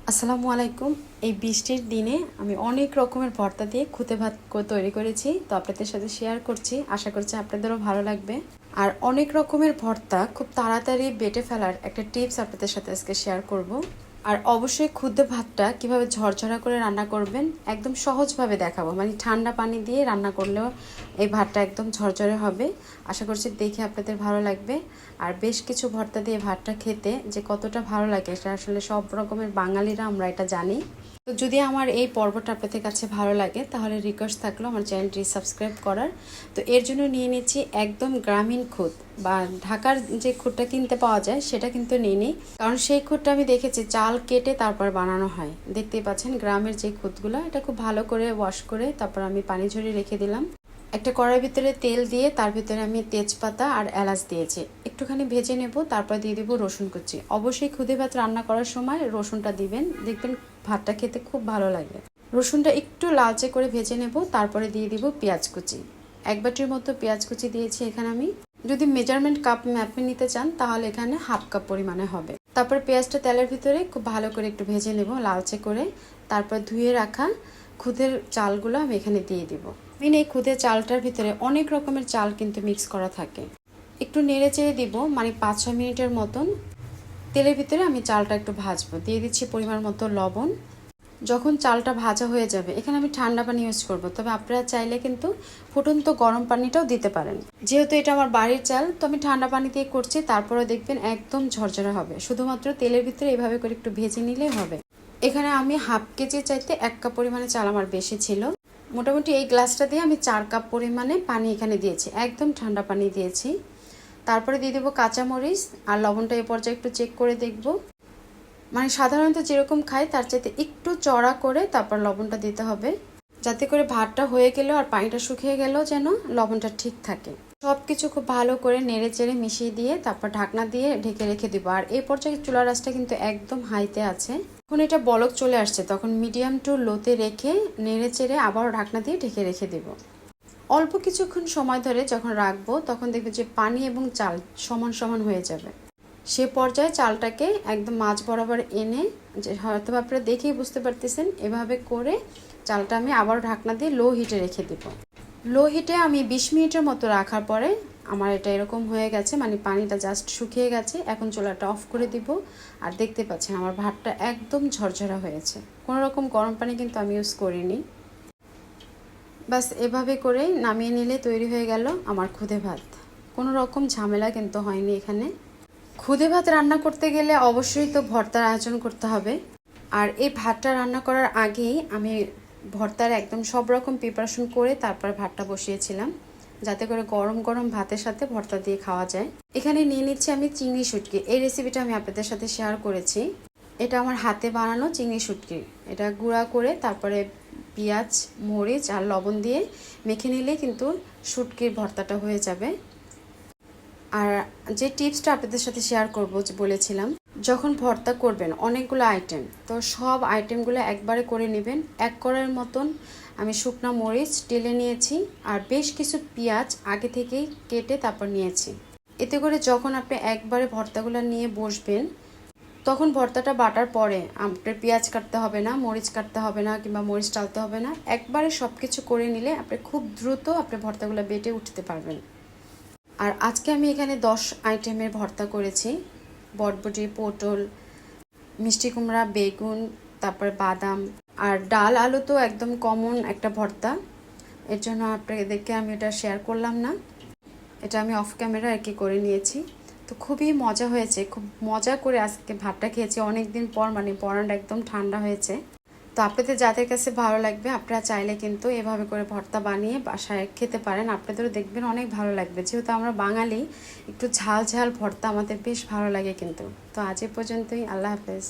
আসসালামু আলাইকুম। এই বৃষ্টির দিনে আমি অনেক রকমের ভর্তা দিয়ে খুদে ভাত তৈরি করেছি, তো আপনাদের সাথে শেয়ার করছি। আশা করছি আপনাদেরও ভালো লাগবে। আর অনেক রকমের ভর্তা খুব তাড়াতাড়ি বেটে ফেলার একটা টিপস আপনাদের সাথে আজকে শেয়ার করব। আর অবশ্যই খুদে ভাতটা কিভাবে ঝরঝরা করে রান্না করবেন একদম সহজভাবে দেখাবো, মানে ঠান্ডা পানি দিয়ে রান্না করলেও এই ভাতটা একদম ঝরঝরে হবে। আশা করছি দেখে আপনাদের ভালো লাগবে। আর বেশ কিছু ভর্তা দিয়ে ভাতটা খেতে যে কতটা ভালো লাগে সেটা আসলে সব রকমের বাঙালিরা আমরা এটা জানি। তো যদি আমার এই পর্বটা আপনাদের কাছে ভালো লাগে তাহলে রিকোয়েস্ট থাকলো আমার চ্যানেলটি সাবস্ক্রাইব করার। তো এর জন্য নিয়ে নিচ্ছি একদম গ্রামীণ খুদ, বা ঢাকার যে খুদটা কিনতে পাওয়া যায় সেটা কিন্তু নিয়ে নিই, কারণ সেই খুদটা আমি দেখেছি চাল কেটে তারপর বানানো হয়। দেখতেই পাচ্ছেন গ্রামের যে খুদগুলো, এটা খুব ভালো করে ওয়াশ করে তারপর আমি পানি ঝরিয়ে রেখে দিলাম। একটা কড়াইয়ের ভিতরে তেল দিয়ে তার ভিতরে আমি তেজপাতা আর এলাচ দিয়েছি, একটুখানি ভেজে নেব। তারপর দিয়ে দিব রসুন কুচি। অবশ্যই খুদে ভাত রান্না করার সময় রসুনটা দিবেন, দেখবেন ভাতটা খেতে খুব ভালো লাগে। রসুনটা একটু লালচে করে ভেজে নেব, তারপরে দিয়ে দিব পেঁয়াজ কুচি। এক বাটির মতো পেঁয়াজ কুচি দিয়েছি এখানে আমি। যদি মেজারমেন্ট কাপ ম্যাপে নিতে চান তাহলে এখানে হাফ কাপ পরিমাণে হবে। তারপর পেঁয়াজটা তেলের ভিতরে খুব ভালো করে একটু ভেজে নেব লালচে করে। তারপর ধুয়ে রাখা খুদের চালগুলো আমি এখানে দিয়ে দিব। এই খুদের চালটার ভিতরে অনেক রকমের চাল কিন্তু মিক্স করা থাকে। একটু নেড়ে চেড়ে দিব, মানে 5-6 মিনিটের মতন তেলের ভিতরে আমি চালটা একটু ভাজবো। দিয়ে দিচ্ছি পরিমাণ মতো লবণ। যখন চালটা ভাজা হয়ে যাবে এখানে আমি ঠান্ডা পানি ইউজ করব, তবে আপনারা চাইলে কিন্তু ফুটন্ত গরম পানিটাও দিতে পারেন। যেহেতু এটা আমার বাড়ির চাল, তো আমি ঠান্ডা পানি দিয়ে করছি। তারপরে দেখবেন একদম ঝরঝরা হবে, শুধুমাত্র তেলের ভিতরে এভাবে করে একটু ভেজে নিলেই হবে। এখানে আমি হাফ কেজি চাইতে 1 কাপ পরিমাণে চাল আমার বেশি ছিল। মোটামুটি এই গ্লাসটা দিয়ে আমি 4 কাপ পরিমাণে পানি এখানে দিয়েছি, একদম ঠান্ডা পানি দিয়েছি। তারপরে দিয়ে দেবো কাঁচামরিচ আর লবণটা এ পর্যায়ে একটু চেক করে দেখব, মানে সাধারণত যেরকম খাই তার চাইতে একটু চড়া করে তারপর লবণটা দিতে হবে, যাতে করে ভাতটা হয়ে গেলেও আর পানিটা শুকিয়ে গেলেও যেন লবণটা ঠিক থাকে। সব কিছু খুব ভালো করে নেড়ে চেড়ে মিশিয়ে দিয়ে তারপর ঢাকনা দিয়ে ঢেকে রেখে দিব। আর এই পর্যায়ে চুলার আঁচটা কিন্তু একদম হাইতে আছে। যখন এটা বলক চলে আসছে তখন মিডিয়াম টু লোতে রেখে নেড়ে চেড়ে আবারও ঢাকনা দিয়ে ঢেকে রেখে দেব। অল্প কিছুক্ষণ সময় ধরে যখন রাখবো তখন দেখবে যে পানি এবং চাল সমান সমান হয়ে যাবে। সে পর্যায়ে চালটাকে একদম মাঝ বরাবর এনে, যে হয়তো আপনারা দেখেই বুঝতে পারতেছেন, এভাবে করে চালটা আমি আবার ঢাকনা দিয়ে লো হিটে রেখে দেব। লো হিটে আমি 20 মিনিটের মতো রাখার পরে আমার এটা এরকম হয়ে গেছে, মানে পানিটা জাস্ট শুকিয়ে গেছে। এখন চুলাটা অফ করে দিব। আর দেখতে পাচ্ছেন আমার ভাতটা একদম ঝরঝরা হয়েছে, কোনো রকম গরম পানি কিন্তু আমি ইউজ করিনি। বাস এভাবে করে নামিয়ে নিলে তৈরি হয়ে গেল আমার খুদে ভাত। কোনো রকম ঝামেলা কিন্তু হয়নি এখানে। খুদে ভাত রান্না করতে গেলে অবশ্যই তো ভর্তার আয়োজন করতে হবে। আর এই ভাতটা রান্না করার আগেই আমি ভর্তার একদম সব রকম প্রিপারেশন করে তারপর ভাতটা বসিয়েছিলাম, যাতে করে গরম গরম ভাতের সাথে ভর্তা দিয়ে খাওয়া যায়। এখানে নিয়ে নিচ্ছি আমি চিংড়ি শুটকি। এই রেসিপিটা আমি আপনাদের সাথে শেয়ার করেছি। এটা আমার হাতে বানানো চিংড়ি শুটকি। এটা গুঁড়া করে তারপরে পেঁয়াজ, মরিচ আর লবণ দিয়ে মেখে নিলে কিন্তু শুটকির ভর্তাটা হয়ে যাবে। আর যে টিপসটা আপনাদের সাথে শেয়ার করব, যে বলেছিলাম যখন ভর্তা করবেন অনেকগুলো আইটেম, তো সব আইটেমগুলো একবারে করে নেবেন। 1 কড়াইয়ের মতন আমি শুকনো মরিচ টেলে নিয়েছি আর বেশ কিছু পেঁয়াজ আগে থেকেই কেটে তারপর নিয়েছি। এতে করে যখন আপনি একবারে ভর্তাগুলো নিয়ে বসবেন তখন ভর্তাটা বাটার পরে আপনার পেঁয়াজ কাটতে হবে না, মরিচ কাটতে হবে না, কিংবা মরিচ টালতে হবে না। একবারে সব কিছু করে নিলে আপনি খুব দ্রুত আপনি ভর্তাগুলো বেটে উঠতে পারবেন। আর আজকে আমি এখানে 10 আইটেমের ভর্তা করেছি। বটবটি, পটল, মিষ্টি কুমড়া, বেগুন, তারপর বাদাম আর ডাল আলু তো একদম কমন একটা ভর্তা। এর জন্য আপনাদেরকে আমি এটা শেয়ার করলাম না, এটা আমি অফ ক্যামেরা আর কি করে নিয়েছি। তো খুবই মজা হয়েছে, খুব মজা করে আজকে ভাতটা খেয়েছি অনেক দিন পর, মানে পরানটা একদম ঠান্ডা হয়েছে। তো আপনাদের যাদের কাছে ভালো লাগবে আপনারা চাইলে কিন্তু এভাবে করে ভর্তা বানিয়ে বাসায় খেতে পারেন, আপনাদেরও দেখবেন অনেক ভালো লাগবে। যেহেতু আমরা বাঙালি, একটু ঝাল ঝাল ভর্তা আমাদের বেশ ভালো লাগে কিন্তু। তো আজ এ পর্যন্তই, আল্লাহ হাফেজ।